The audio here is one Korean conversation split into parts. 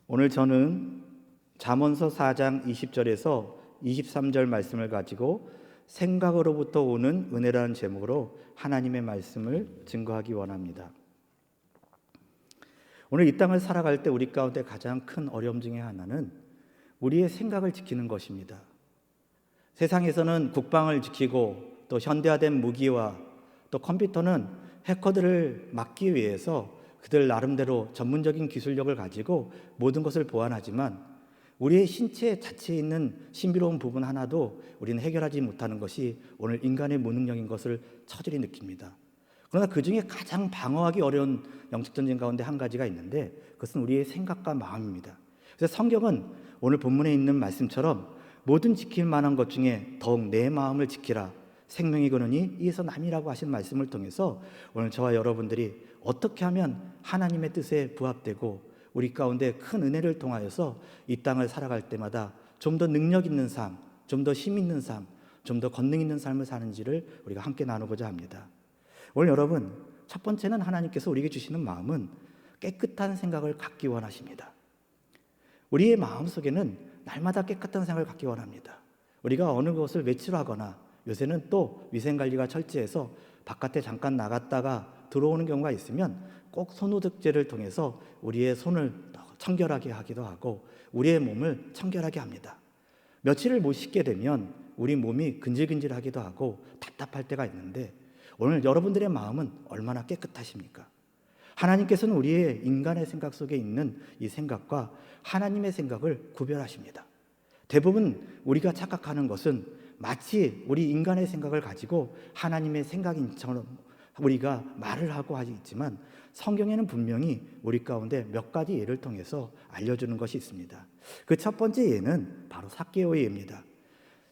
오늘 저는 잠언서 4장 20절에서 23절 말씀을 가지고 생각으로부터 오는 은혜라는 제목으로 하나님의 말씀을 증거하기 원합니다. 오늘 이 땅을 살아갈 때 우리 가운데 가장 큰 어려움 중에 하나는 우리의 생각을 지키는 것입니다. 세상에서는 국방을 지키고 또 현대화된 무기와 또 컴퓨터는 해커들을 막기 위해서 그들 나름대로 전문적인 기술력을 가지고 모든 것을 보완하지만 우리의 신체 자체에 있는 신비로운 부분 하나도 우리는 해결하지 못하는 것이 오늘 인간의 무능력인 것을 처절히 느낍니다. 그러나 그 중에 가장 방어하기 어려운 영적 전쟁 가운데 한 가지가 있는데 그것은 우리의 생각과 마음입니다. 그래서 성경은 오늘 본문에 있는 말씀처럼 모든 지킬 만한 것 중에 더욱 내 마음을 지키라. 생명이 그러니 이에서 남이라고 하신 말씀을 통해서 오늘 저와 여러분들이 어떻게 하면 하나님의 뜻에 부합되고 우리 가운데 큰 은혜를 통하여서 이 땅을 살아갈 때마다 좀 더 능력 있는 삶, 좀 더 힘 있는 삶, 좀 더 권능 있는 삶을 사는지를 우리가 함께 나누고자 합니다. 오늘 여러분, 첫 번째는 하나님께서 우리에게 주시는 마음은 깨끗한 생각을 갖기 원하십니다. 우리의 마음속에는 날마다 깨끗한 생각을 갖기 원합니다. 우리가 어느 것을 외출하거나 요새는 또 위생관리가 철저해서 바깥에 잠깐 나갔다가 들어오는 경우가 있으면 꼭 손소독제를 통해서 우리의 손을 청결하게 하기도 하고 우리의 몸을 청결하게 합니다. 며칠을 못 씻게 되면 우리 몸이 근질근질하기도 하고 답답할 때가 있는데 오늘 여러분들의 마음은 얼마나 깨끗하십니까? 하나님께서는 우리의 인간의 생각 속에 있는 이 생각과 하나님의 생각을 구별하십니다. 대부분 우리가 착각하는 것은 마치 우리 인간의 생각을 가지고 하나님의 생각인처럼 우리가 말을 하고 하지 있지만 성경에는 분명히 우리 가운데 몇 가지 예를 통해서 알려주는 것이 있습니다. 그 첫 번째 예는 바로 삭개오의 예입니다.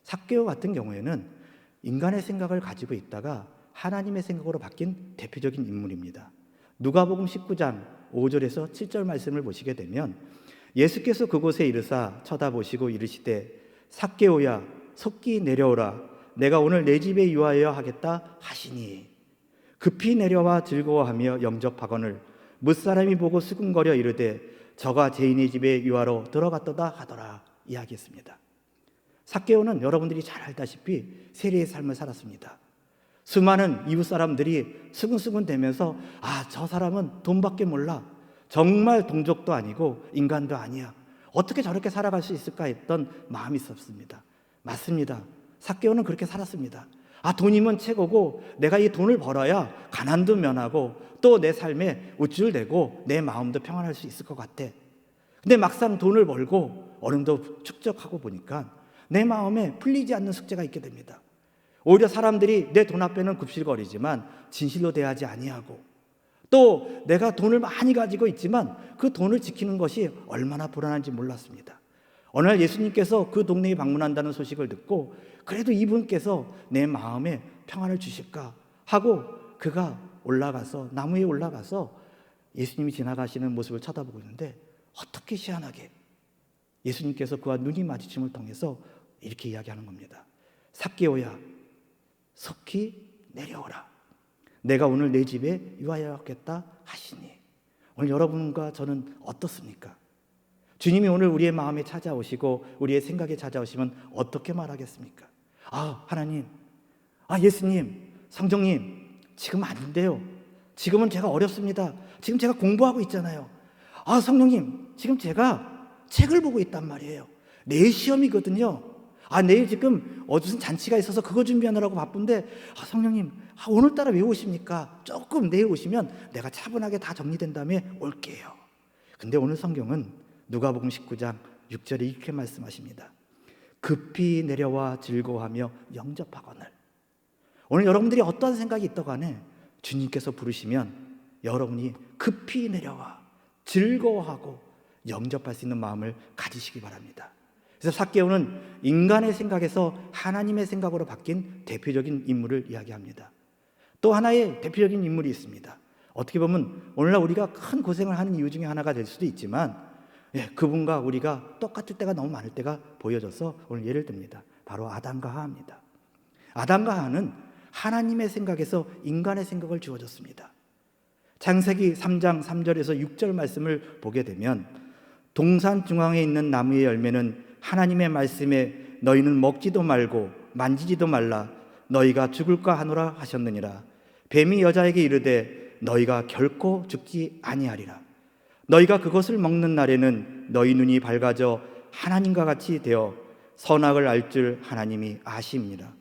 삭개오 같은 경우에는 인간의 생각을 가지고 있다가 하나님의 생각으로 바뀐 대표적인 인물입니다. 누가복음 19장 5절에서 7절 말씀을 보시게 되면 예수께서 그곳에 이르사 쳐다보시고 이르시되 삭개오야 속히 내려오라 내가 오늘 내 집에 유하여 하겠다 하시니 급히 내려와 즐거워하며 영접하거늘 무사람이 보고 수군거려 이르되 저가 죄인의 집에 유하러 들어갔도다 하더라 이야기했습니다. 삭개오는 여러분들이 잘 알다시피 세리의 삶을 살았습니다. 수많은 이웃 사람들이 수근수근 대면서 저 사람은 돈밖에 몰라 정말 동족도 아니고 인간도 아니야 어떻게 저렇게 살아갈 수 있을까 했던 마음이 있었습니다. 맞습니다. 삭개오는 그렇게 살았습니다. 돈이면 최고고 내가 이 돈을 벌어야 가난도 면하고 또 내 삶에 우쭐대고 내 마음도 평안할 수 있을 것 같아. 근데 막상 돈을 벌고 어느 정도 축적하고 보니까 내 마음에 풀리지 않는 숙제가 있게 됩니다. 오히려 사람들이 내 돈 앞에는 굽실거리지만 진실로 대하지 아니하고 또 내가 돈을 많이 가지고 있지만 그 돈을 지키는 것이 얼마나 불안한지 몰랐습니다. 어느 날 예수님께서 그 동네에 방문한다는 소식을 듣고 그래도 이분께서 내 마음에 평안을 주실까 하고 그가 올라가서 나무에 올라가서 예수님이 지나가시는 모습을 쳐다보고 있는데 어떻게 희한하게 예수님께서 그와 눈이 마주침을 통해서 이렇게 이야기하는 겁니다. 삭개오야 속히 내려오라 내가 오늘 내 집에 유하여 하겠다 하시니 오늘 여러분과 저는 어떻습니까? 주님이 오늘 우리의 마음에 찾아오시고 우리의 생각에 찾아오시면 어떻게 말하겠습니까? 하나님, 예수님, 성령님 지금 아닌데요. 지금은 제가 어렵습니다. 지금 제가 공부하고 있잖아요. 성령님 지금 제가 책을 보고 있단 말이에요. 내일 시험이거든요. 내일 지금 무슨 잔치가 있어서 그거 준비하느라고 바쁜데 성령님 오늘따라 왜 오십니까? 조금 내일 오시면 내가 차분하게 다 정리된 다음에 올게요. 근데 오늘 성경은 누가복음 19장 6절에 이렇게 말씀하십니다. 급히 내려와 즐거워하며 영접하거늘. 오늘 여러분들이 어떠한 생각이 있다고 하네 주님께서 부르시면 여러분이 급히 내려와 즐거워하고 영접할 수 있는 마음을 가지시기 바랍니다. 그래서 삭개오는 인간의 생각에서 하나님의 생각으로 바뀐 대표적인 인물을 이야기합니다. 또 하나의 대표적인 인물이 있습니다. 어떻게 보면 오늘날 우리가 큰 고생을 하는 이유 중에 하나가 될 수도 있지만 그분과 우리가 똑같을 때가 너무 많을 때가 보여져서 오늘 예를 듭니다. 바로 아담과 하와입니다. 아담과 하와는 하나님의 생각에서 인간의 생각을 주어졌습니다. 창세기 3장 3절에서 6절 말씀을 보게 되면 동산 중앙에 있는 나무의 열매는 하나님의 말씀에 너희는 먹지도 말고 만지지도 말라 너희가 죽을까 하노라 하셨느니라. 뱀이 여자에게 이르되 너희가 결코 죽지 아니하리라. 너희가 그것을 먹는 날에는 너희 눈이 밝아져 하나님과 같이 되어 선악을 알 줄 하나님이 아심이니라.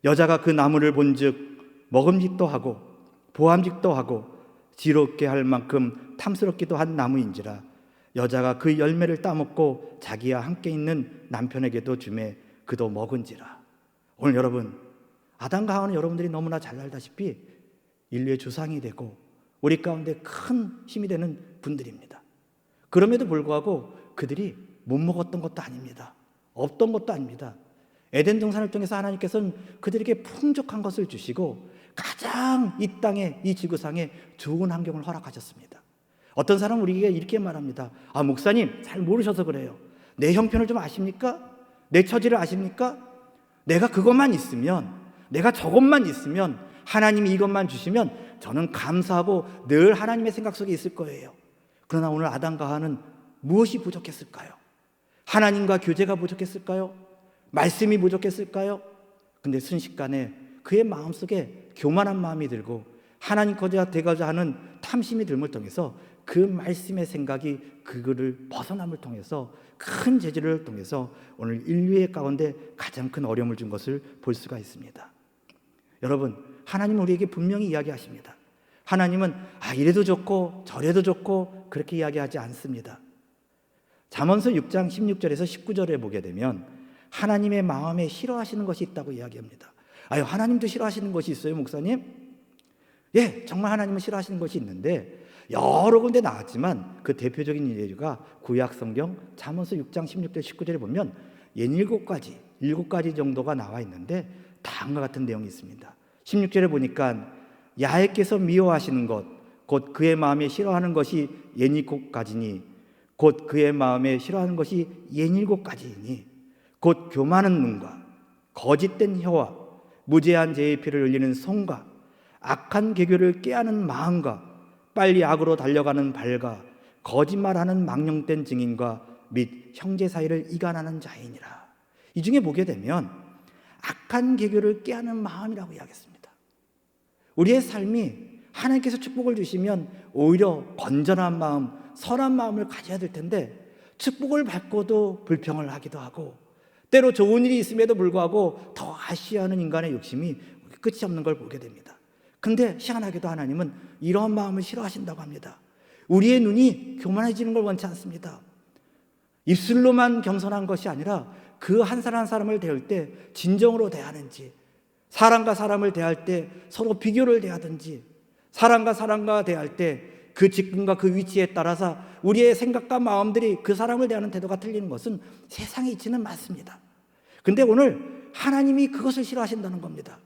여자가 그 나무를 본즉 먹음직도 하고 보암직도 하고 지롭게 할 만큼 탐스럽기도 한 나무인지라. 여자가 그 열매를 따먹고 자기와 함께 있는 남편에게도 주매 그도 먹은지라. 오늘 여러분, 아담과 하와는 여러분들이 너무나 잘 알다시피 인류의 조상이 되고 우리 가운데 큰 힘이 되는 분들입니다. 그럼에도 불구하고 그들이 못 먹었던 것도 아닙니다. 없던 것도 아닙니다. 에덴 동산을 통해서 하나님께서는 그들에게 풍족한 것을 주시고 가장 이 땅에, 이 지구상에 좋은 환경을 허락하셨습니다. 어떤 사람은 우리에게 이렇게 말합니다. 아, 목사님 잘 모르셔서 그래요. 내 형편을 좀 아십니까? 내 처지를 아십니까? 내가 그것만 있으면, 내가 저것만 있으면, 하나님이 이것만 주시면 저는 감사하고 늘 하나님의 생각 속에 있을 거예요. 그러나 오늘 아담과 하와는 무엇이 부족했을까요? 하나님과 교제가 부족했을까요? 말씀이 부족했을까요? 근데 순식간에 그의 마음속에 교만한 마음이 들고 하나님 거제가 되고자 하는 탐심이 들음을 통해서 그 말씀의 생각이 그거를 벗어남을 통해서 큰 재질을 통해서 오늘 인류의 가운데 가장 큰 어려움을 준 것을 볼 수가 있습니다. 여러분, 하나님은 우리에게 분명히 이야기하십니다. 하나님은 이래도 좋고 저래도 좋고 그렇게 이야기하지 않습니다. 잠언서 6장 16절에서 19절에 보게 되면 하나님의 마음에 싫어하시는 것이 있다고 이야기합니다. 하나님도 싫어하시는 것이 있어요, 목사님? 예, 정말 하나님은 싫어하시는 것이 있는데 여러 군데 나왔지만 그 대표적인 예가 구약 성경 잠언서 6장 16절 19절에 보면 7가지 정도가 나와 있는데 다음과 같은 내용이 있습니다. 16절에 보니까 야훼께서 미워하시는 것 곧 그의 마음에 싫어하는 것이 7가지니 곧 그의 마음에 싫어하는 것이 7가지이니 곧 교만한 눈과 거짓된 혀와 무죄한 죄의 피를 흘리는 손과 악한 계교를 꾀하는 마음과 빨리 악으로 달려가는 발과 거짓말하는 망령된 증인과 및 형제 사이를 이간하는 자이니라. 이 중에 보게 되면 악한 계교를 꾀하는 마음이라고 이야기했습니다. 우리의 삶이 하나님께서 축복을 주시면 오히려 건전한 마음, 선한 마음을 가져야 될 텐데 축복을 받고도 불평을 하기도 하고 때로 좋은 일이 있음에도 불구하고 더 아쉬워하는 인간의 욕심이 끝이 없는 걸 보게 됩니다. 근데 희한하게도 하나님은 이런 마음을 싫어하신다고 합니다. 우리의 눈이 교만해지는 걸 원치 않습니다. 입술로만 겸손한 것이 아니라 그 한 사람 한 사람을 대할 때 진정으로 대하는지, 사람과 사람을 대할 때 서로 비교를 대하든지, 사람과 대할 때 그 직분과 그 위치에 따라서 우리의 생각과 마음들이 그 사람을 대하는 태도가 틀리는 것은 세상의 이치는 맞습니다. 근데 오늘 하나님이 그것을 싫어하신다는 겁니다.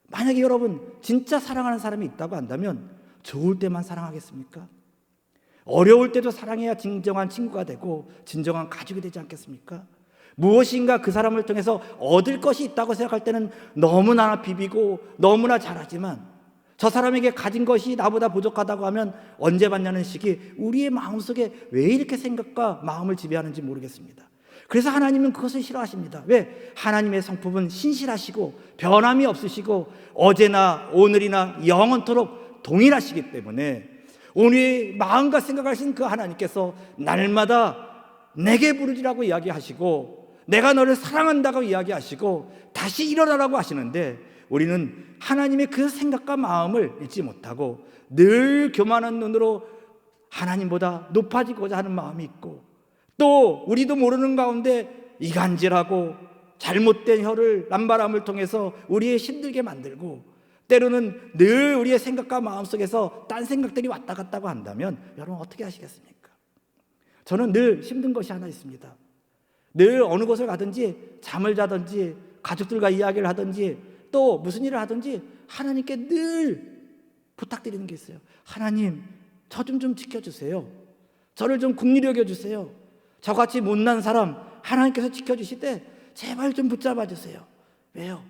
만약에 여러분 진짜 사랑하는 사람이 있다고 한다면 좋을 때만 사랑하겠습니까? 어려울 때도 사랑해야 진정한 친구가 되고 진정한 가족이 되지 않겠습니까? 무엇인가 그 사람을 통해서 얻을 것이 있다고 생각할 때는 너무나 비비고 너무나 잘하지만 저 사람에게 가진 것이 나보다 부족하다고 하면 언제 받냐는 식이 우리의 마음속에 왜 이렇게 생각과 마음을 지배하는지 모르겠습니다. 그래서 하나님은 그것을 싫어하십니다. 왜? 하나님의 성품은 신실하시고 변함이 없으시고 어제나 오늘이나 영원토록 동일하시기 때문에 우리의 마음과 생각하신 그 하나님께서 날마다 내게 부르짖으라고 이야기하시고 내가 너를 사랑한다고 이야기하시고 다시 일어나라고 하시는데 우리는 하나님의 그 생각과 마음을 잊지 못하고 늘 교만한 눈으로 하나님보다 높아지고자 하는 마음이 있고 또 우리도 모르는 가운데 이간질하고 잘못된 혀를 남바람을 통해서 우리의 힘들게 만들고 때로는 늘 우리의 생각과 마음 속에서 딴 생각들이 왔다 갔다고 한다면 여러분 어떻게 하시겠습니까? 저는 늘 힘든 것이 하나 있습니다. 늘 어느 곳을 가든지 잠을 자든지 가족들과 이야기를 하든지 또 무슨 일을 하든지 하나님께 늘 부탁드리는 게 있어요. 하나님, 저 좀 지켜주세요. 저를 좀 긍휼히 여겨주세요. 저같이 못난 사람 하나님께서 지켜주실 제발 좀 붙잡아 주세요. 왜요?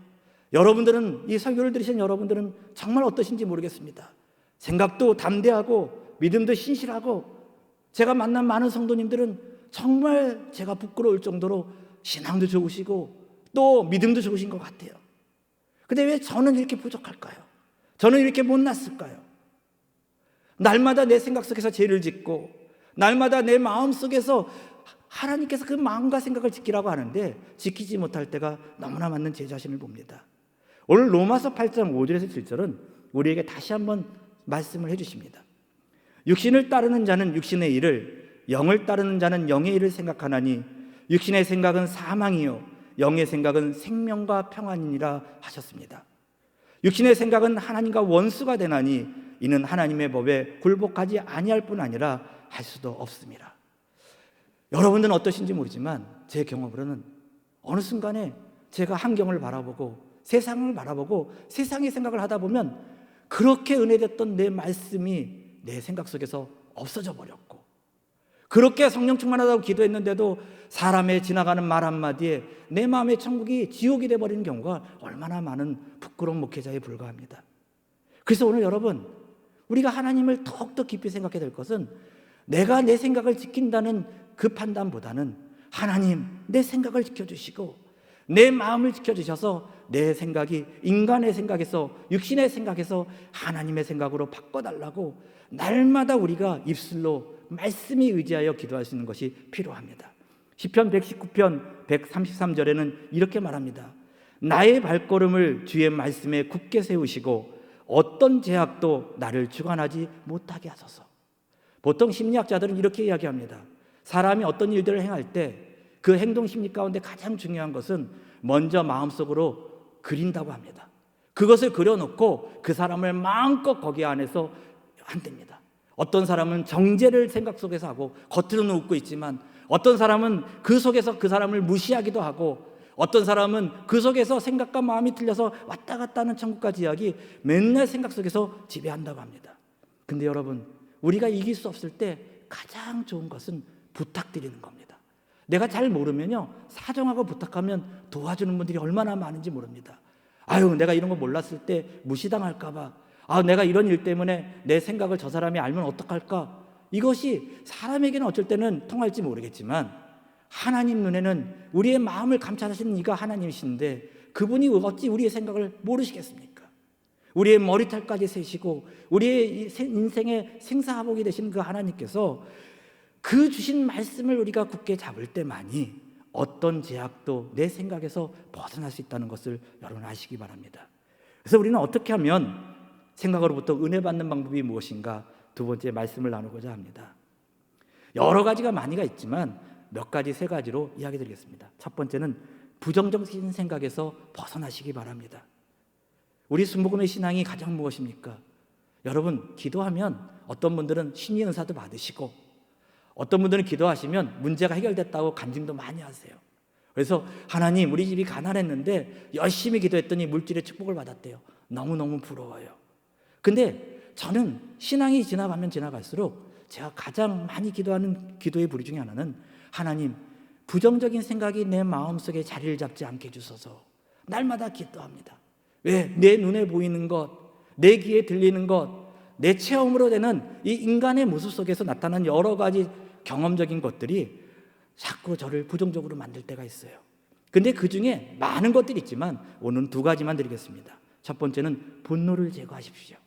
여러분들은 이 설교를 들으신 여러분들은 정말 어떠신지 모르겠습니다. 생각도 담대하고 믿음도 신실하고 제가 만난 많은 성도님들은 정말 제가 부끄러울 정도로 신앙도 좋으시고 또 믿음도 좋으신 것 같아요. 근데 왜 저는 이렇게 부족할까요? 저는 이렇게 못났을까요? 날마다 내 생각 속에서 죄를 짓고 날마다 내 마음 속에서 하나님께서 그 마음과 생각을 지키라고 하는데 지키지 못할 때가 너무나 많은 제 자신을 봅니다. 오늘 로마서 8장 5절에서 7절은 우리에게 다시 한번 말씀을 해주십니다. 육신을 따르는 자는 육신의 일을, 영을 따르는 자는 영의 일을 생각하나니 육신의 생각은 사망이요 영의 생각은 생명과 평안이니라 하셨습니다. 육신의 생각은 하나님과 원수가 되나니 이는 하나님의 법에 굴복하지 아니할 뿐 아니라 할 수도 없습니다. 여러분들은 어떠신지 모르지만 제 경험으로는 어느 순간에 제가 환경을 바라보고 세상을 바라보고 세상의 생각을 하다 보면 그렇게 은혜됐던 내 말씀이 내 생각 속에서 없어져 버렸고, 그렇게 성령 충만하다고 기도했는데도 사람의 지나가는 말 한마디에 내 마음의 천국이 지옥이 되어버리는 경우가 얼마나 많은 부끄러운 목회자에 불과합니다. 그래서 오늘 여러분, 우리가 하나님을 더욱더 깊이 생각해야 될 것은 내가 내 생각을 지킨다는 그 판단보다는 하나님 내 생각을 지켜주시고 내 마음을 지켜주셔서 내 생각이 인간의 생각에서 육신의 생각에서 하나님의 생각으로 바꿔달라고 날마다 우리가 입술로 말씀에 의지하여 기도할 수 있는 것이 필요합니다. 시편 119편 133절에는 이렇게 말합니다. 나의 발걸음을 주의 말씀에 굳게 세우시고 어떤 제약도 나를 주관하지 못하게 하소서. 보통 심리학자들은 이렇게 이야기합니다. 사람이 어떤 일들을 행할 때 그 행동 심리 가운데 가장 중요한 것은 먼저 마음속으로 그린다고 합니다. 그것을 그려놓고 그 사람을 마음껏 거기 안에서 한답니다. 어떤 사람은 정죄를 생각 속에서 하고 겉으로는 웃고 있지만 어떤 사람은 그 속에서 그 사람을 무시하기도 하고 어떤 사람은 그 속에서 생각과 마음이 틀려서 왔다 갔다 하는 천국까지 이야기 맨날 생각 속에서 지배한다고 합니다. 근데 여러분, 우리가 이길 수 없을 때 가장 좋은 것은 부탁드리는 겁니다. 내가 잘 모르면요, 사정하고 부탁하면 도와주는 분들이 얼마나 많은지 모릅니다. 아유, 내가 이런 거 몰랐을 때 무시당할까 봐, 내가 이런 일 때문에 내 생각을 저 사람이 알면 어떡할까. 이것이 사람에게는 어쩔 때는 통할지 모르겠지만 하나님 눈에는 우리의 마음을 감찰하시는 이가 하나님이신데 그분이 어찌 우리의 생각을 모르시겠습니까? 우리의 머리털까지 세시고 우리의 인생의 생사화복이 되신 그 하나님께서 그 주신 말씀을 우리가 굳게 잡을 때만이 어떤 제약도 내 생각에서 벗어날 수 있다는 것을 여러분 아시기 바랍니다. 그래서 우리는 어떻게 하면 생각으로부터 은혜 받는 방법이 무엇인가 두 번째 말씀을 나누고자 합니다. 여러 가지가 많이가 있지만 몇 가지, 세 가지로 이야기 드리겠습니다. 첫 번째는 부정적인 생각에서 벗어나시기 바랍니다. 우리 순복음의 신앙이 가장 무엇입니까? 여러분, 기도하면 어떤 분들은 신의 은사도 받으시고 어떤 분들은 기도하시면 문제가 해결됐다고 간증도 많이 하세요. 그래서 하나님, 우리 집이 가난했는데 열심히 기도했더니 물질의 축복을 받았대요. 너무너무 부러워요. 근데 저는 신앙이 지나가면 지나갈수록 제가 가장 많이 기도하는 기도의 부류 중에 하나는 하나님, 부정적인 생각이 내 마음속에 자리를 잡지 않게 해주소서. 날마다 기도합니다. 왜? 내 눈에 보이는 것, 내 귀에 들리는 것, 내 체험으로 되는 이 인간의 모습 속에서 나타난 여러 가지 경험적인 것들이 자꾸 저를 부정적으로 만들 때가 있어요. 근데 그 중에 많은 것들이 있지만 오늘은 두 가지만 드리겠습니다. 첫 번째는 분노를 제거하십시오.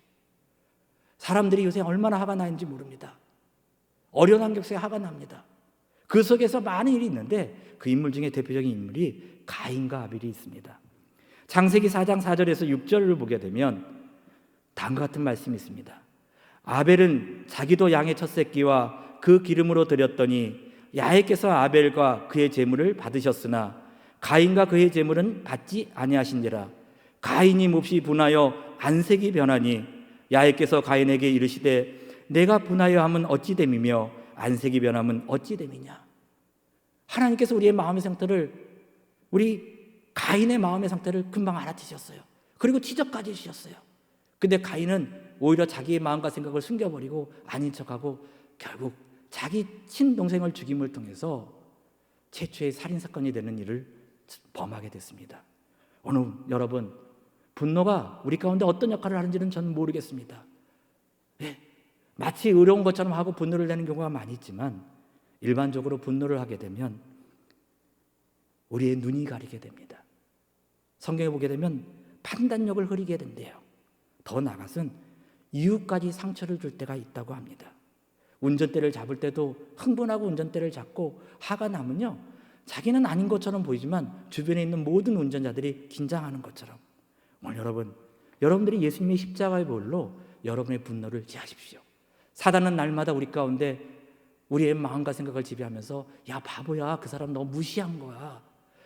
사람들이 요새 얼마나 화가 나는지 모릅니다. 어려운 환경 속에 화가 납니다. 그 속에서 많은 일이 있는데 그 인물 중에 대표적인 인물이 가인과 아벨이 있습니다. 창세기 4장 4절에서 6절을 보게 되면 다음과 같은 말씀이 있습니다. 아벨은 자기도 양의 첫 새끼와 그 기름으로 드렸더니 야훼께서 아벨과 그의 제물을 받으셨으나 가인과 그의 제물은 받지 아니하신지라. 가인이 몹시 분하여 안색이 변하니 야훼께서 가인에게 이르시되 내가 분하여 함은 어찌 됨이며 안색이 변함은 어찌 됨이냐. 하나님께서 우리의 마음의 상태를, 우리 가인의 마음의 상태를 금방 알아채셨어요. 그리고 지적까지 주셨어요. 근데 가인은 오히려 자기의 마음과 생각을 숨겨버리고 아닌 척하고 결국 자기 친동생을 죽임을 통해서 최초의 살인사건이 되는 일을 범하게 됐습니다. 오늘 여러분, 분노가 우리 가운데 어떤 역할을 하는지는 저는 모르겠습니다. 마치 의로운 것처럼 하고 분노를 내는 경우가 많이 있지만 일반적으로 분노를 하게 되면 우리의 눈이 가리게 됩니다. 성경에 보게 되면 판단력을 흐리게 된대요. 더 나아가서는 이유까지 상처를 줄 때가 있다고 합니다. 운전대를 잡을 때도 흥분하고 운전대를 잡고 화가 나면요, 자기는 아닌 것처럼 보이지만 주변에 있는 모든 운전자들이 긴장하는 것처럼. 오늘 여러분들이 예수님의 십자가의 보혈로 여러분의 분노를 제하십시오. 사단은 날마다 우리 가운데 우리의 마음과 생각을 지배하면서 야 바보야, 그 사람 너 무시한 거야.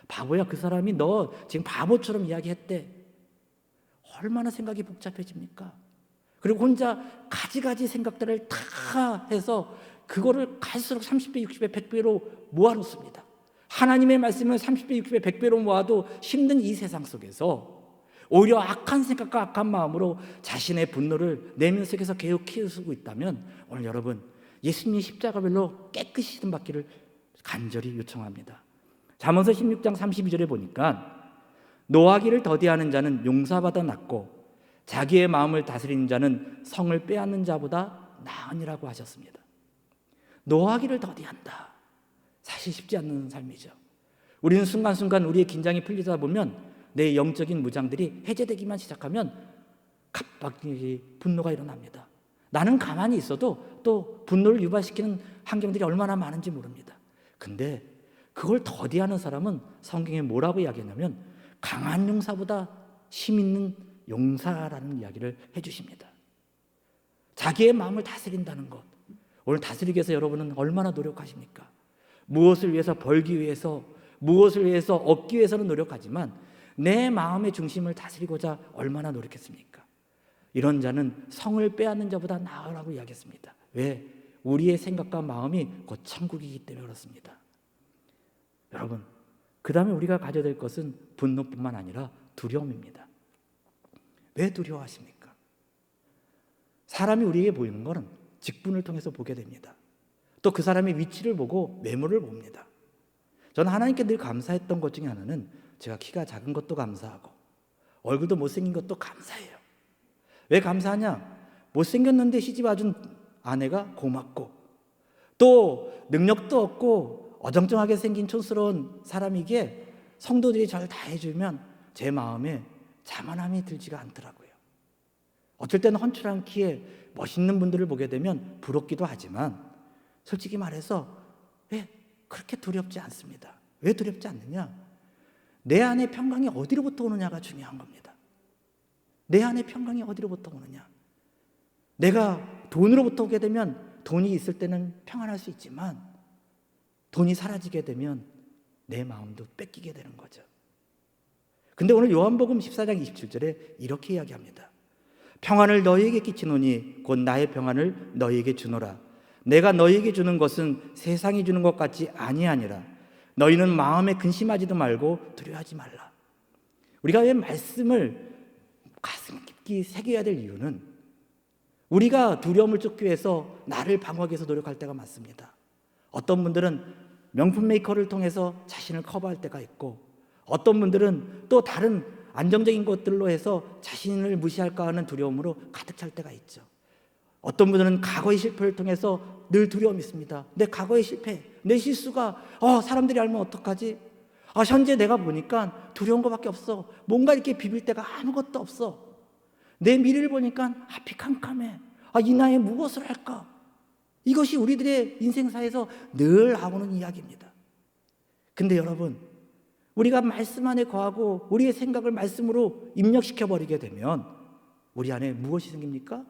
바보야, 그 사람이 너 지금 바보처럼 이야기했대. 얼마나 생각이 복잡해집니까? 그리고 혼자 가지가지 생각들을 다 해서 그거를 갈수록 30배, 60배, 100배로 모아놓습니다. 하나님의 말씀을 30배, 60배, 100배로 모아도 힘든 이 세상 속에서 오히려 악한 생각과 악한 마음으로 자신의 분노를 내면 속에서 계속 키우고 있다면 오늘 여러분 예수님의 십자가별로 깨끗이 받기를 간절히 요청합니다. 잠언서 16장 32절에 보니까 노하기를 더디하는 자는 용사보다 낫고 자기의 마음을 다스리는 자는 성을 빼앗는 자보다 나으니라고 하셨습니다. 노하기를 더디한다. 사실 쉽지 않는 삶이죠. 우리는 순간순간 우리의 긴장이 풀리다 보면 내 영적인 무장들이 해제되기만 시작하면 갑자기 분노가 일어납니다. 나는 가만히 있어도 또 분노를 유발시키는 환경들이 얼마나 많은지 모릅니다. 근데 그걸 더디하는 사람은 성경에 뭐라고 이야기하냐면 강한 용사보다 힘 있는 용사라는 이야기를 해주십니다. 자기의 마음을 다스린다는 것, 오늘 다스리기 위해서 여러분은 얼마나 노력하십니까? 무엇을 위해서 벌기 위해서, 무엇을 위해서 얻기 위해서는 노력하지만 내 마음의 중심을 다스리고자 얼마나 노력했습니까? 이런 자는 성을 빼앗는 자보다 나으라고 이야기했습니다. 왜? 우리의 생각과 마음이 곧 천국이기 때문에 그렇습니다. 여러분, 그 다음에 우리가 가져야 될 것은 분노뿐만 아니라 두려움입니다. 왜 두려워하십니까? 사람이 우리에게 보이는 것은 직분을 통해서 보게 됩니다. 또 그 사람의 위치를 보고 매물을 봅니다. 저는 하나님께 늘 감사했던 것 중에 하나는 제가 키가 작은 것도 감사하고 얼굴도 못생긴 것도 감사해요. 왜 감사하냐? 못생겼는데 시집 와준 아내가 고맙고 또 능력도 없고 어정쩡하게 생긴 촌스러운 사람이기에 성도들이 저를 다 해주면 제 마음에 자만함이 들지가 않더라고요. 어쩔 때는 헌칠한 키에 멋있는 분들을 보게 되면 부럽기도 하지만 솔직히 말해서 왜 그렇게 두렵지 않습니다. 왜 두렵지 않느냐? 내 안의 평강이 어디로부터 오느냐가 중요한 겁니다. 내 안의 평강이 어디로부터 오느냐? 내가 돈으로부터 오게 되면 돈이 있을 때는 평안할 수 있지만 돈이 사라지게 되면 내 마음도 뺏기게 되는 거죠. 근데 오늘 요한복음 14장 27절에 이렇게 이야기합니다. 평안을 너희에게 끼치노니 곧 나의 평안을 너희에게 주노라. 내가 너희에게 주는 것은 세상이 주는 것 같지 아니하니라. 너희는 마음에 근심하지도 말고 두려워하지 말라. 우리가 왜 말씀을 가슴 깊이 새겨야 될 이유는 우리가 두려움을 쫓기 위해서 나를 방어하기 위해서 노력할 때가 많습니다. 어떤 분들은 명품 메이커를 통해서 자신을 커버할 때가 있고 어떤 분들은 또 다른 안정적인 것들로 해서 자신을 무시할까 하는 두려움으로 가득 찰 때가 있죠. 어떤 분들은 과거의 실패를 통해서 늘 두려움이 있습니다. 내 과거의 실패, 내 실수가 사람들이 알면 어떡하지? 현재 내가 보니까 두려운 것밖에 없어. 뭔가 이렇게 비빌 데가 아무것도 없어. 내 미래를 보니까 앞이 캄캄해. 이 나이에 무엇을 할까? 이것이 우리들의 인생사에서 늘 나오는 이야기입니다. 근데 여러분, 우리가 말씀 안에 거하고 우리의 생각을 말씀으로 입력시켜버리게 되면 우리 안에 무엇이 생깁니까?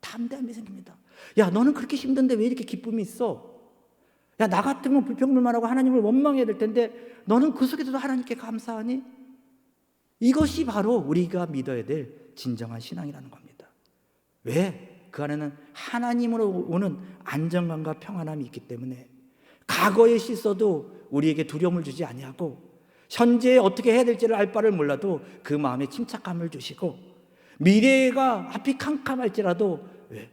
담대함이 생깁니다. 야, 너는 그렇게 힘든데 왜 이렇게 기쁨이 있어? 야, 나 같으면 불평불만하고 하나님을 원망해야 될 텐데 너는 그 속에서도 하나님께 감사하니? 이것이 바로 우리가 믿어야 될 진정한 신앙이라는 겁니다. 왜? 그 안에는 하나님으로 오는 안정감과 평안함이 있기 때문에 과거의 실수도 우리에게 두려움을 주지 아니하고 현재에 어떻게 해야 될지를 알 바를 몰라도 그 마음에 침착함을 주시고 미래가 앞이 캄캄할지라도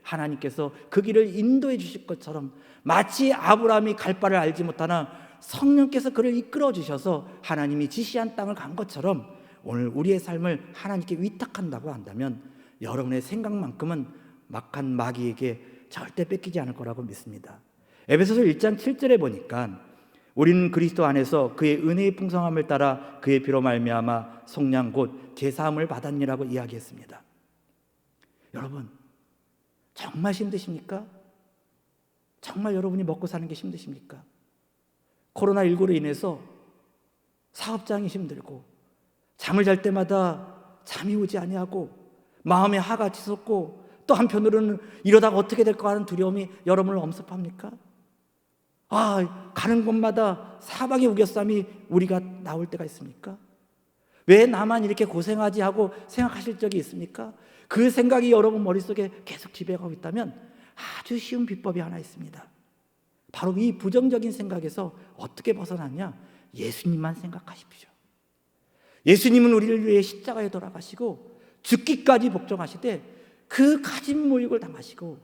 하나님께서 그 길을 인도해 주실 것처럼 마치 아브라함이 갈 바를 알지 못하나 성령께서 그를 이끌어 주셔서 하나님이 지시한 땅을 간 것처럼 오늘 우리의 삶을 하나님께 위탁한다고 한다면 여러분의 생각만큼은 막한 마귀에게 절대 뺏기지 않을 거라고 믿습니다. 에베소서 1장 7절에 보니까 우리는 그리스도 안에서 그의 은혜의 풍성함을 따라 그의 피로 말미암아 속량 곧 제사함을 받았니라고 이야기했습니다. 여러분, 정말 힘드십니까? 정말 여러분이 먹고 사는 게 힘드십니까? 코로나19로 인해서 사업장이 힘들고 잠을 잘 때마다 잠이 오지 아니하고 마음에 화가 치솟고 또 한편으로는 이러다가 어떻게 될까 하는 두려움이 여러분을 엄습합니까? 가는 곳마다 사방의 우겨쌈이 우리가 나올 때가 있습니까? 왜 나만 이렇게 고생하지 하고 생각하실 적이 있습니까? 그 생각이 여러분 머릿속에 계속 지배하고 있다면 아주 쉬운 비법이 하나 있습니다. 바로 이 부정적인 생각에서 어떻게 벗어나냐? 예수님만 생각하십시오. 예수님은 우리를 위해 십자가에 돌아가시고 죽기까지 복종하시되 그 가진 모욕을 당하시고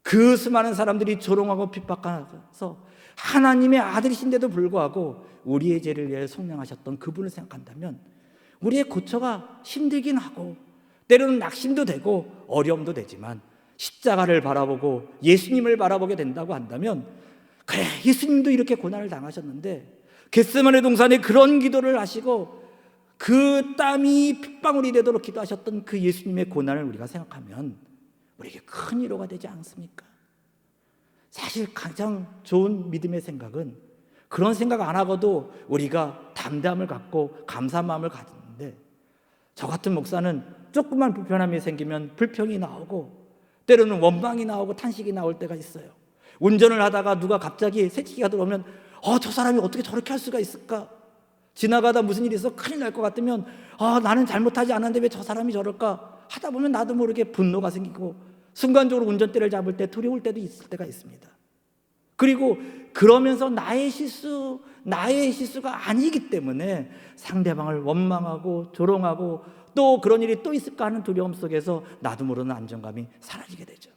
그 수많은 사람들이 조롱하고 핍박하셔서 하나님의 아들이신데도 불구하고 우리의 죄를 위해 속량하셨던 그분을 생각한다면 우리의 고초가 힘들긴 하고 때로는 낙심도 되고 어려움도 되지만 십자가를 바라보고 예수님을 바라보게 된다고 한다면 그래, 예수님도 이렇게 고난을 당하셨는데 겟세마네 동산에 그런 기도를 하시고 그 땀이 핏방울이 되도록 기도하셨던 그 예수님의 고난을 우리가 생각하면 우리에게 큰 위로가 되지 않습니까? 사실 가장 좋은 믿음의 생각은 그런 생각 안 하고도 우리가 담대함을 갖고 감사한 마음을 가지는데, 저 같은 목사는 조금만 불편함이 생기면 불평이 나오고 때로는 원망이 나오고 탄식이 나올 때가 있어요. 운전을 하다가 누가 갑자기 새치기가 들어오면 저 사람이 어떻게 저렇게 할 수가 있을까? 지나가다 무슨 일이 있어 큰일 날 것 같으면 나는 잘못하지 않았는데 왜 저 사람이 저럴까? 하다 보면 나도 모르게 분노가 생기고 순간적으로 운전대를 잡을 때 두려울 때도 있을 때가 있습니다. 그리고 그러면서 나의 실수가 아니기 때문에 상대방을 원망하고 조롱하고 또 그런 일이 또 있을까 하는 두려움 속에서 나도 모르는 안정감이 사라지게 되죠.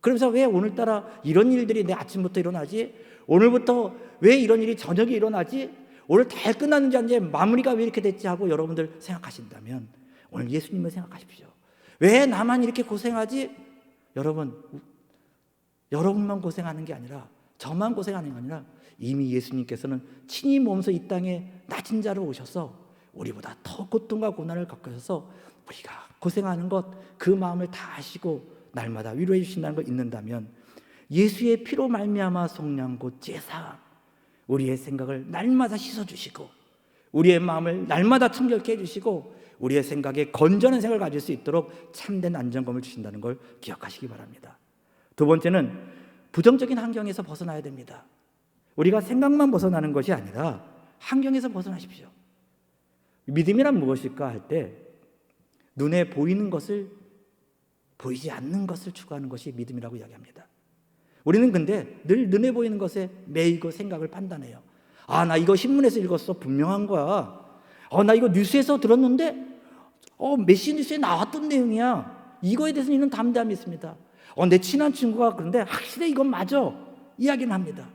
그러면서 왜 오늘따라 이런 일들이 내 아침부터 일어나지? 오늘부터 왜 이런 일이 저녁에 일어나지? 오늘 다 끝났는지 이제 마무리가 왜 이렇게 됐지 하고 여러분들 생각하신다면 오늘 예수님을 생각하십시오. 왜 나만 이렇게 고생하지? 여러분만 고생하는 게 아니라 저만 고생하는 게 아니라 이미 예수님께서는 친히 몸소 이 땅에 낮은 자로 오셔서 우리보다 더 고통과 고난을 겪으셔서 우리가 고생하는 것 그 마음을 다 아시고 날마다 위로해 주신다는 걸 잊는다면 예수의 피로 말미암아 속량 곧 제사, 우리의 생각을 날마다 씻어주시고 우리의 마음을 날마다 청결케 해주시고 우리의 생각에 건전한 생각을 가질 수 있도록 참된 안정감을 주신다는 걸 기억하시기 바랍니다. 두 번째는 부정적인 환경에서 벗어나야 됩니다. 우리가 생각만 벗어나는 것이 아니라 환경에서 벗어나십시오. 믿음이란 무엇일까 할 때 눈에 보이는 것을 보이지 않는 것을 추구하는 것이 믿음이라고 이야기합니다. 우리는 근데 늘 눈에 보이는 것에 매이고 생각을 판단해요. 나 이거 신문에서 읽었어. 분명한 거야. 나 이거 뉴스에서 들었는데 메시 뉴스에 나왔던 내용이야. 이거에 대해서는 이런 담대함이 있습니다. 내 친한 친구가 그런데 확실히 이건 맞아. 이야기는 합니다.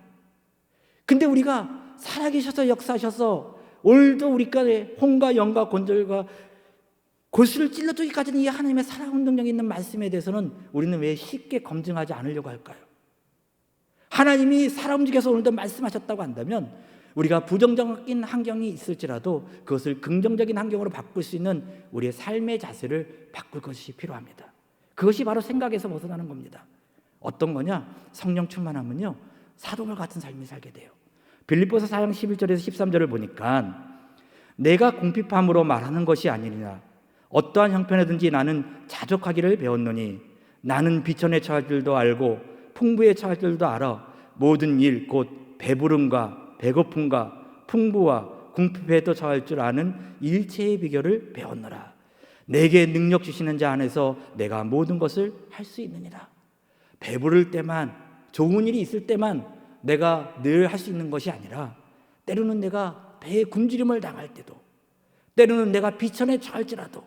근데 우리가 살아계셔서 역사하셔서 오늘도 우리가에 홍과 영과 곤절과 골수를 찔러주기까지는 이 하나님의 살아온 능력이 있는 말씀에 대해서는 우리는 왜 쉽게 검증하지 않으려고 할까요? 하나님이 살아 움직여서 오늘도 말씀하셨다고 한다면 우리가 부정적인 환경이 있을지라도 그것을 긍정적인 환경으로 바꿀 수 있는 우리의 삶의 자세를 바꿀 것이 필요합니다. 그것이 바로 생각에서 벗어나는 겁니다. 어떤 거냐? 성령 충만하면요 사도들 같은 삶을 살게 돼요. 빌립보서 4장 11절에서 13절을 보니까 내가 궁핍함으로 말하는 것이 아니니라 어떠한 형편에든지 나는 자족하기를 배웠노니 나는 비천에 처할 줄도 알고 풍부에 처할 줄도 알아 모든 일 곧 배부름과 배고픔과 풍부와 궁핍에도 처할 줄 아는 일체의 비결을 배웠노라. 내게 능력 주시는 자 안에서 내가 모든 것을 할 수 있느니라. 배부를 때만 좋은 일이 있을 때만 내가 늘 할 수 있는 것이 아니라 때로는 내가 배에 굶주림을 당할 때도 때로는 내가 비천에 처할지라도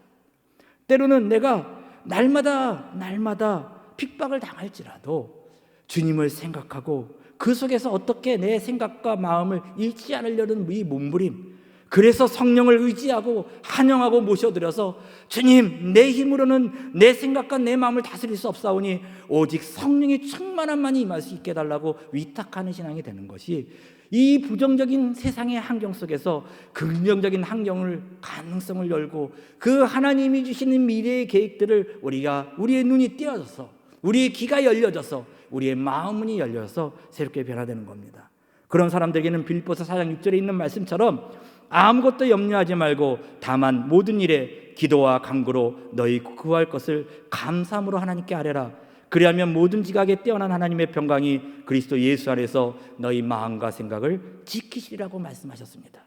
때로는 내가 날마다 핍박을 당할지라도 주님을 생각하고 그 속에서 어떻게 내 생각과 마음을 잃지 않으려는 이 몸부림, 그래서 성령을 의지하고 한영하고 모셔드려서 주님, 내 힘으로는 내 생각과 내 마음을 다스릴 수 없사오니 오직 성령의 충만함만이 임할 수 있게 해달라고 위탁하는 신앙이 되는 것이, 이 부정적인 세상의 환경 속에서 긍정적인 환경을, 가능성을 열고 그 하나님이 주시는 미래의 계획들을 우리의 눈이 띄어져서, 우리의 귀가 열려져서, 우리의 마음문이 열려서 새롭게 변화되는 겁니다. 그런 사람들에게는 빌립보서 4장 6절에 있는 말씀처럼 아무것도 염려하지 말고 다만 모든 일에 기도와 간구로 너희 구할 것을 감사함으로 하나님께 아뢰라. 그리하면 모든 지각에 뛰어난 하나님의 평강이 그리스도 예수 안에서 너희 마음과 생각을 지키시리라고 말씀하셨습니다.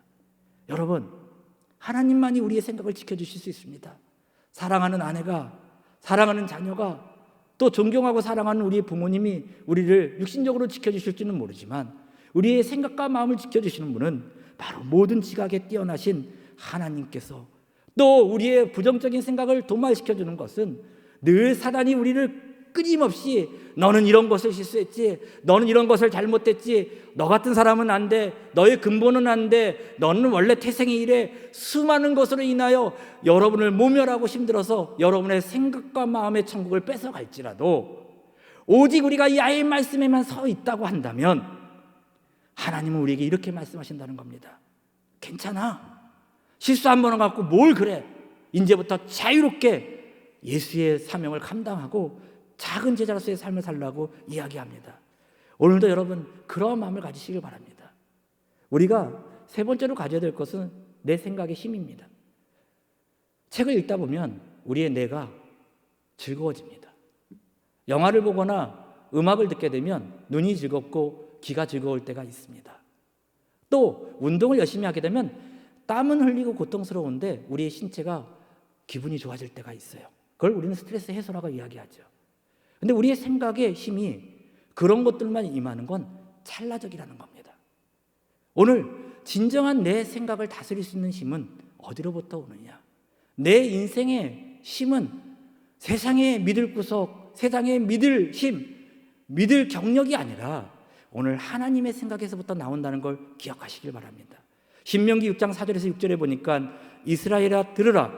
여러분, 하나님만이 우리의 생각을 지켜주실 수 있습니다. 사랑하는 아내가, 사랑하는 자녀가, 또 존경하고 사랑하는 우리의 부모님이 우리를 육신적으로 지켜주실지는 모르지만 우리의 생각과 마음을 지켜주시는 분은 바로 모든 지각에 뛰어나신 하나님께서, 또 우리의 부정적인 생각을 도말시켜주는 것은 늘 사단이 우리를 끊임없이 너는 이런 것을 실수했지, 너는 이런 것을 잘못했지, 너 같은 사람은 안 돼, 너의 근본은 안 돼, 너는 원래 태생이 이래, 수많은 것으로 인하여 여러분을 모멸하고 힘들어서 여러분의 생각과 마음의 천국을 뺏어갈지라도 오직 우리가 야의 말씀에만 서 있다고 한다면 하나님은 우리에게 이렇게 말씀하신다는 겁니다. 괜찮아, 실수 한 번은 갖고 뭘 그래, 이제부터 자유롭게 예수의 사명을 감당하고 작은 제자로서의 삶을 살라고 이야기합니다. 오늘도 여러분 그런 마음을 가지시길 바랍니다. 우리가 세 번째로 가져야 될 것은 내 생각의 힘입니다. 책을 읽다 보면 우리의 뇌가 즐거워집니다. 영화를 보거나 음악을 듣게 되면 눈이 즐겁고 귀가 즐거울 때가 있습니다. 또 운동을 열심히 하게 되면 땀은 흘리고 고통스러운데 우리의 신체가 기분이 좋아질 때가 있어요. 그걸 우리는 스트레스 해소라고 이야기하죠. 근데 우리의 생각의 힘이 그런 것들만 임하는 건 찰나적이라는 겁니다. 오늘 진정한 내 생각을 다스릴 수 있는 힘은 어디로부터 오느냐? 내 인생의 힘은 세상에 믿을 구석, 세상에 믿을 힘, 믿을 경력이 아니라 오늘 하나님의 생각에서부터 나온다는 걸 기억하시길 바랍니다. 신명기 6장 4절에서 6절에 보니까 이스라엘아 들으라,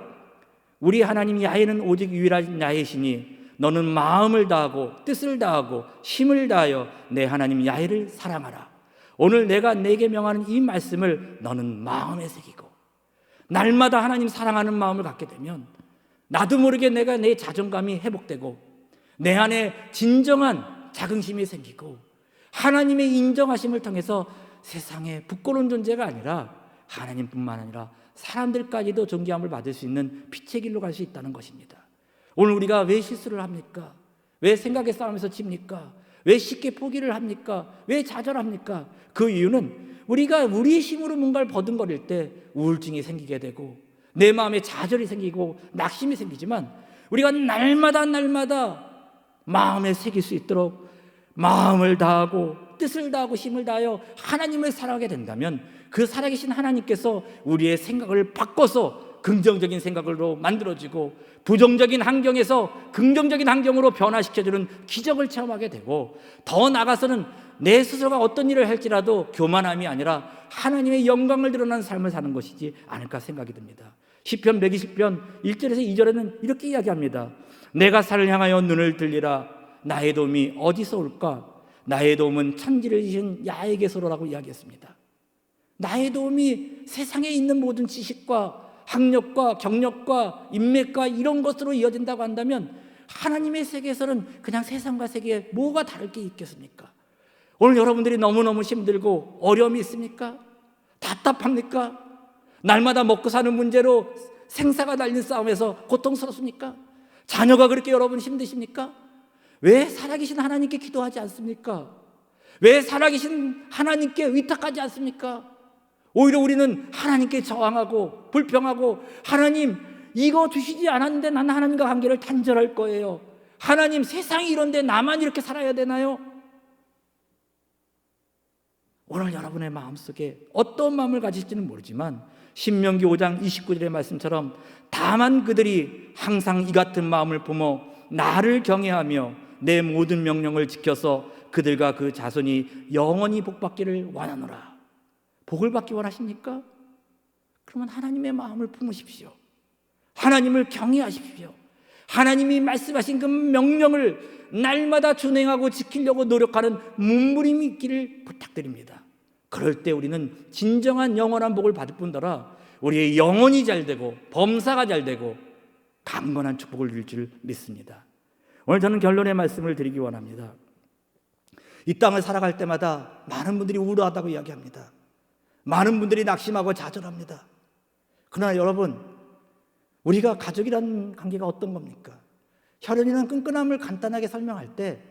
우리 하나님 야훼는 오직 유일한 야훼시니 너는 마음을 다하고 뜻을 다하고 힘을 다하여 내 하나님 야훼를 사랑하라. 오늘 내가 내게 명하는 이 말씀을 너는 마음에 새기고, 날마다 하나님 사랑하는 마음을 갖게 되면 나도 모르게 내가 내 자존감이 회복되고 내 안에 진정한 자긍심이 생기고 하나님의 인정하심을 통해서 세상에 부끄러운 존재가 아니라 하나님뿐만 아니라 사람들까지도 존귀함을 받을 수 있는 빛의 길로 갈 수 있다는 것입니다. 오늘 우리가 왜 실수를 합니까? 왜 생각의 싸움에서 집니까? 왜 쉽게 포기를 합니까? 왜 좌절합니까? 그 이유는 우리가 우리의 힘으로 뭔가를 버둥거릴 때 우울증이 생기게 되고 내 마음에 좌절이 생기고 낙심이 생기지만 우리가 날마다 마음에 새길 수 있도록 마음을 다하고 뜻을 다하고 힘을 다하여 하나님을 사랑하게 된다면 그 살아계신 하나님께서 우리의 생각을 바꿔서 긍정적인 생각으로 만들어지고 부정적인 환경에서 긍정적인 환경으로 변화시켜주는 기적을 체험하게 되고, 더 나아가서는 내 스스로가 어떤 일을 할지라도 교만함이 아니라 하나님의 영광을 드러나는 삶을 사는 것이지 않을까 생각이 듭니다. 시편 120편 1절에서 2절에는 이렇게 이야기합니다. 내가 산을 향하여 눈을 들리라. 나의 도움이 어디서 올까? 나의 도움은 천지를 지신 야훼께서로라고 이야기했습니다. 나의 도움이 세상에 있는 모든 지식과 학력과 경력과 인맥과 이런 것으로 이어진다고 한다면 하나님의 세계에서는 그냥 세상과 세계에 뭐가 다를 게 있겠습니까? 오늘 여러분들이 너무너무 힘들고 어려움이 있습니까? 답답합니까? 날마다 먹고 사는 문제로 생사가 달린 싸움에서 고통스럽습니까? 자녀가 그렇게 여러분 힘드십니까? 왜 살아계신 하나님께 기도하지 않습니까? 왜 살아계신 하나님께 위탁하지 않습니까? 오히려 우리는 하나님께 저항하고 불평하고, 하나님 이거 주시지 않았는데 나는 하나님과 관계를 단절할 거예요. 하나님 세상이 이런데 나만 이렇게 살아야 되나요? 오늘 여러분의 마음속에 어떤 마음을 가질지는 모르지만 신명기 5장 29절의 말씀처럼 다만 그들이 항상 이 같은 마음을 품어 나를 경외하며 내 모든 명령을 지켜서 그들과 그 자손이 영원히 복받기를 원하노라. 복을 받기 원하십니까? 그러면 하나님의 마음을 품으십시오. 하나님을 경외하십시오. 하나님이 말씀하신 그 명령을 날마다 준행하고 지키려고 노력하는 몸부림이 있기를 부탁드립니다. 그럴 때 우리는 진정한 영원한 복을 받을 뿐더러 우리의 영혼이 잘 되고 범사가 잘 되고 강건한 축복을 누릴 줄 믿습니다. 오늘 저는 결론의 말씀을 드리기 원합니다. 이 땅을 살아갈 때마다 많은 분들이 우울하다고 이야기합니다. 많은 분들이 낙심하고 좌절합니다. 그러나 여러분, 우리가 가족이라는 관계가 어떤 겁니까? 혈연이라는 끈끈함을 간단하게 설명할 때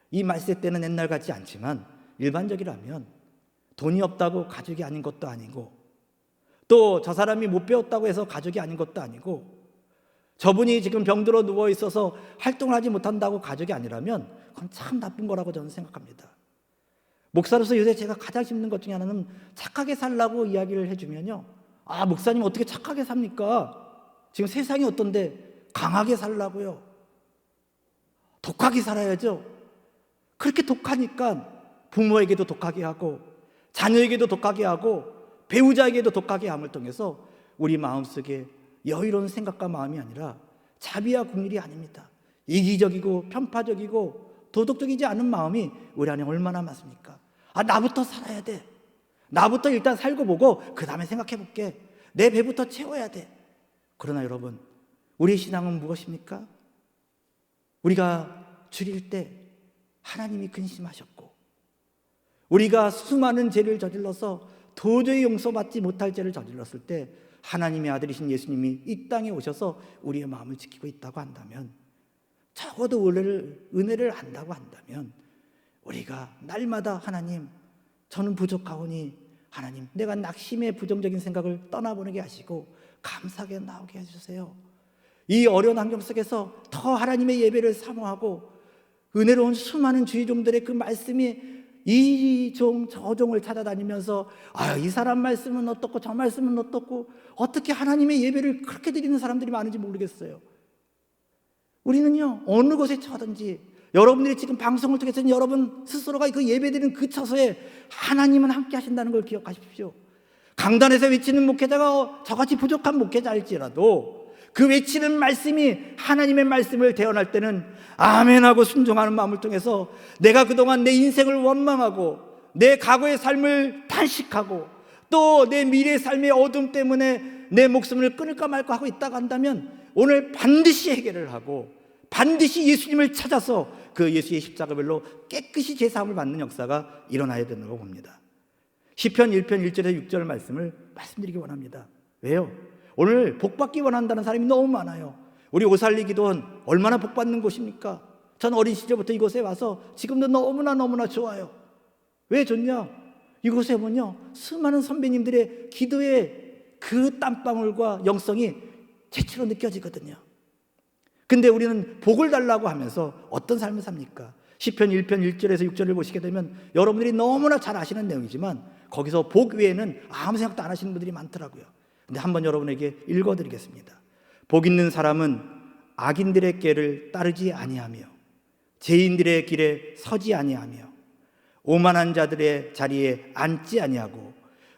이 말세 때는 옛날 같지 않지만 일반적이라면 돈이 없다고 가족이 아닌 것도 아니고, 또 저 사람이 못 배웠다고 해서 가족이 아닌 것도 아니고, 저분이 지금 병들어 누워 있어서 활동을 하지 못한다고 가족이 아니라면 그건 참 나쁜 거라고 저는 생각합니다. 목사로서 요새 제가 가장 힘든 것 중에 하나는 착하게 살라고 이야기를 해주면요, 아, 목사님 어떻게 착하게 삽니까? 지금 세상이 어떤데 강하게 살라고요? 독하게 살아야죠. 그렇게 독하니까 부모에게도 독하게 하고 자녀에게도 독하게 하고 배우자에게도 독하게 함을 통해서 우리 마음속에 여유로운 생각과 마음이 아니라 자비와 긍휼이 아닙니다. 이기적이고 편파적이고 도덕적이지 않은 마음이 우리 안에 얼마나 많습니까? 아, 나부터 살아야 돼. 나부터 일단 살고 보고 그 다음에 생각해 볼게. 내 배부터 채워야 돼. 그러나 여러분, 우리의 신앙은 무엇입니까? 우리가 줄일 때 하나님이 근심하셨고, 우리가 수많은 죄를 저질러서 도저히 용서받지 못할 죄를 저질렀을 때 하나님의 아들이신 예수님이 이 땅에 오셔서 우리의 마음을 지키고 있다고 한다면, 적어도 은혜를 안다고 한다면 우리가 날마다 하나님, 저는 부족하오니 하나님, 내가 낙심의 부정적인 생각을 떠나보내게 하시고 감사하게 나오게 해주세요. 이 어려운 환경 속에서 더 하나님의 예배를 사모하고 은혜로운 수많은 주의 종들의 그 말씀이 이 종 저 종을 찾아다니면서 이 사람 말씀은 어떻고 저 말씀은 어떻고, 어떻게 하나님의 예배를 그렇게 드리는 사람들이 많은지 모르겠어요. 우리는요, 어느 곳에 처든지, 여러분들이 지금 방송을 통해서 여러분 스스로가 그 예배드리는 그 처소에 하나님은 함께 하신다는 걸 기억하십시오. 강단에서 외치는 목회자가 저같이 부족한 목회자일지라도 그 외치는 말씀이 하나님의 말씀을 대언할 때는 아멘하고 순종하는 마음을 통해서 내가 그동안 내 인생을 원망하고 내 과거의 삶을 탄식하고 또 내 미래의 삶의 어둠 때문에 내 목숨을 끊을까 말까 하고 있다고 한다면 오늘 반드시 해결을 하고 반드시 예수님을 찾아서 그 예수의 십자가별로 깨끗이 제사함을 받는 역사가 일어나야 된다고 봅니다. 시편 1편 1절에서 6절 말씀을 말씀드리기 원합니다. 왜요? 오늘 복받기 원한다는 사람이 너무 많아요. 우리 오살리 기도원 얼마나 복받는 곳입니까? 전 어린 시절부터 이곳에 와서 지금도 너무나 좋아요. 왜 좋냐? 이곳에 보면요, 수많은 선배님들의 기도의 그 땀방울과 영성이 제치로 느껴지거든요. 근데 우리는 복을 달라고 하면서 어떤 삶을 삽니까? 시편 1편 1절에서 6절을 보시게 되면 여러분들이 너무나 잘 아시는 내용이지만 거기서 복 외에는 아무 생각도 안 하시는 분들이 많더라고요. 근데 한번 여러분에게 읽어드리겠습니다. 복 있는 사람은 악인들의 꾀를 따르지 아니하며 죄인들의 길에 서지 아니하며 오만한 자들의 자리에 앉지 아니하고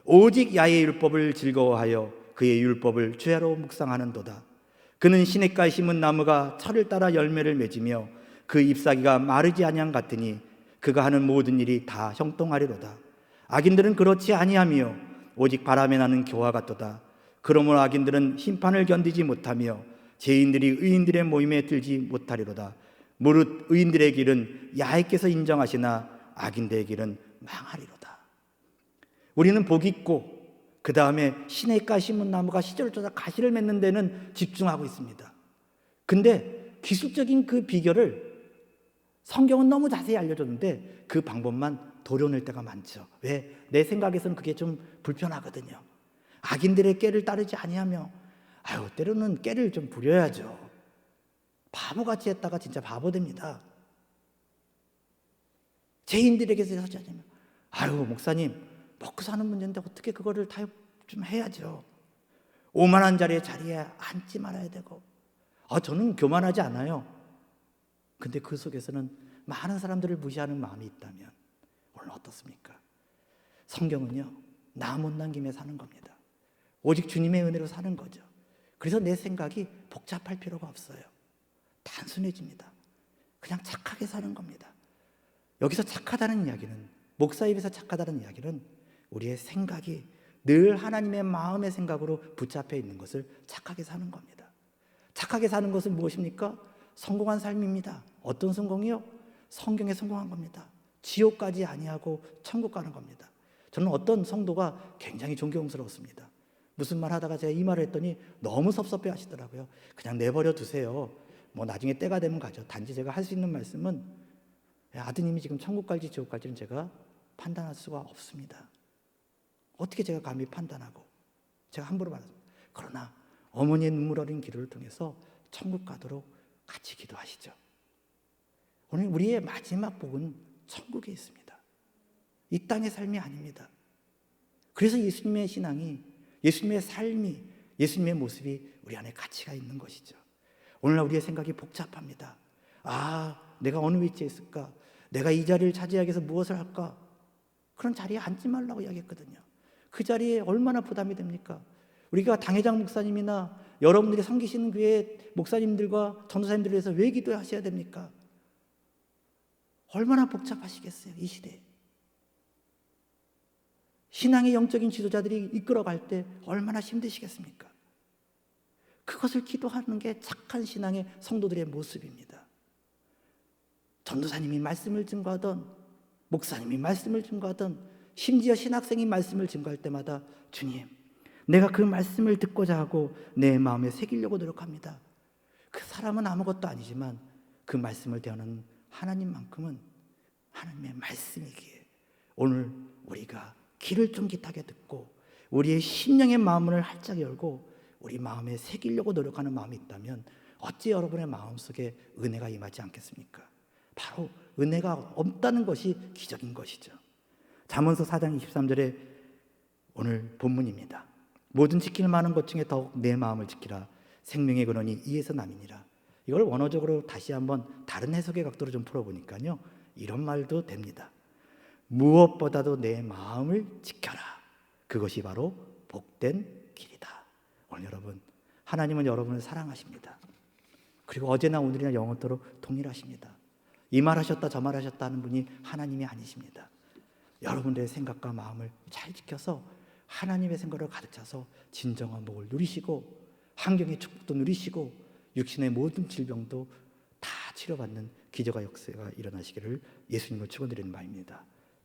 오직 야의 율법을 즐거워하여 그의 율법을 주야로 묵상하는도다. 그는 시냇가에 심은 나무가 철을 따라 열매를 맺으며 그 잎사귀가 마르지 아니함 같으니 그가 하는 모든 일이 다 형통하리로다. 악인들은 그렇지 아니하며 오직 바람에 나는 교와 같도다. 그러므로 악인들은 심판을 견디지 못하며 죄인들이 의인들의 모임에 들지 못하리로다. 무릇 의인들의 길은 야훼께서 인정하시나 악인들의 길은 망하리로다. 우리는 복 있고 그 다음에 시냇가 심은 나무가 시절을 쫓아 가시를 맺는 데는 집중하고 있습니다. 근데 기술적인 그 비결을 성경은 너무 자세히 알려줬는데 그 방법만 도려낼 때가 많죠. 왜? 내 생각에서는 그게 좀 불편하거든요. 악인들의 꾀를 따르지 아니하며, 때로는 꾀를 좀 부려야죠. 바보같이 했다가 진짜 바보 됩니다. 죄인들에게서 서지 않으면, 목사님, 먹고 사는 문제인데 어떻게 그거를 다 좀 해야죠. 오만한 자리에 앉지 말아야 되고, 저는 교만하지 않아요. 근데 그 속에서는 많은 사람들을 무시하는 마음이 있다면 오늘 어떻습니까? 성경은요, 나 못난 김에 사는 겁니다. 오직 주님의 은혜로 사는 거죠. 그래서 내 생각이 복잡할 필요가 없어요. 단순해집니다. 그냥 착하게 사는 겁니다. 여기서 착하다는 이야기는, 목사 입에서 착하다는 이야기는 우리의 생각이 늘 하나님의 마음의 생각으로 붙잡혀 있는 것을 착하게 사는 겁니다. 착하게 사는 것은 무엇입니까? 성공한 삶입니다. 어떤 성공이요? 성경에 성공한 겁니다. 지옥 가지 아니하고 천국 가는 겁니다. 저는 어떤 성도가 굉장히 존경스러웠습니다. 무슨 말 하다가 제가 이 말을 했더니 너무 섭섭해 하시더라고요. 그냥 내버려 두세요. 뭐 나중에 때가 되면 가죠. 단지 제가 할 수 있는 말씀은 아드님이 지금 천국 갈지 지옥 갈지는 제가 판단할 수가 없습니다. 어떻게 제가 감히 판단하고, 제가 함부로 말했습니다. 그러나 어머니의 눈물 어린 기도를 통해서 천국 가도록 같이 기도하시죠. 오늘 우리의 마지막 복은 천국에 있습니다. 이 땅의 삶이 아닙니다. 그래서 예수님의 신앙이, 예수님의 삶이, 예수님의 모습이 우리 안에 가치가 있는 것이죠. 오늘날 우리의 생각이 복잡합니다. 내가 어느 위치에 있을까? 내가 이 자리를 차지하기 위해서 무엇을 할까? 그런 자리에 앉지 말라고 이야기했거든요. 그 자리에 얼마나 부담이 됩니까? 우리가 당회장 목사님이나 여러분들이 섬기시는 교회 목사님들과 전도사님들을 위해서 왜 기도하셔야 됩니까? 얼마나 복잡하시겠어요, 이 시대에. 신앙의 영적인 지도자들이 이끌어갈 때 얼마나 힘드시겠습니까? 그것을 기도하는 게 착한 신앙의 성도들의 모습입니다. 전도사님이 말씀을 증거하던, 목사님이 말씀을 증거하던, 심지어 신학생이 말씀을 증거할 때마다 주님, 내가 그 말씀을 듣고자 하고 내 마음에 새기려고 노력합니다. 그 사람은 아무것도 아니지만 그 말씀을 대하는 하나님만큼은 하나님의 말씀이기에 오늘 우리가 귀를 쫑깃하게 듣고 우리의 심령의 마음을 활짝 열고 우리 마음에 새기려고 노력하는 마음이 있다면 어찌 여러분의 마음속에 은혜가 임하지 않겠습니까? 바로 은혜가 없다는 것이 기적인 것이죠. 잠언서 4장 23절에 오늘 본문입니다. 모든 지킬 만한 것 중에 더욱 내 마음을 지키라. 생명의 근원이 이에서 남이니라. 이걸 원어적으로 다시 한번 다른 해석의 각도로 좀 풀어보니까요, 이런 말도 됩니다. 무엇보다도 내 마음을 지켜라. 그것이 바로 복된 길이다. 오늘 여러분, 하나님은 여러분을 사랑하십니다. 그리고 어제나 오늘이나 영원토록 동일하십니다. 이 말 하셨다 저 말 하셨다 하는 분이 하나님이 아니십니다. 여러분들의 생각과 마음을 잘 지켜서 하나님의 생각을 가득 차서 진정한 복을 누리시고 환경의 축복도 누리시고 육신의 모든 질병도 다 치료받는 기적과 역사가 일어나시기를 예수님을 축원드리는 바입니다.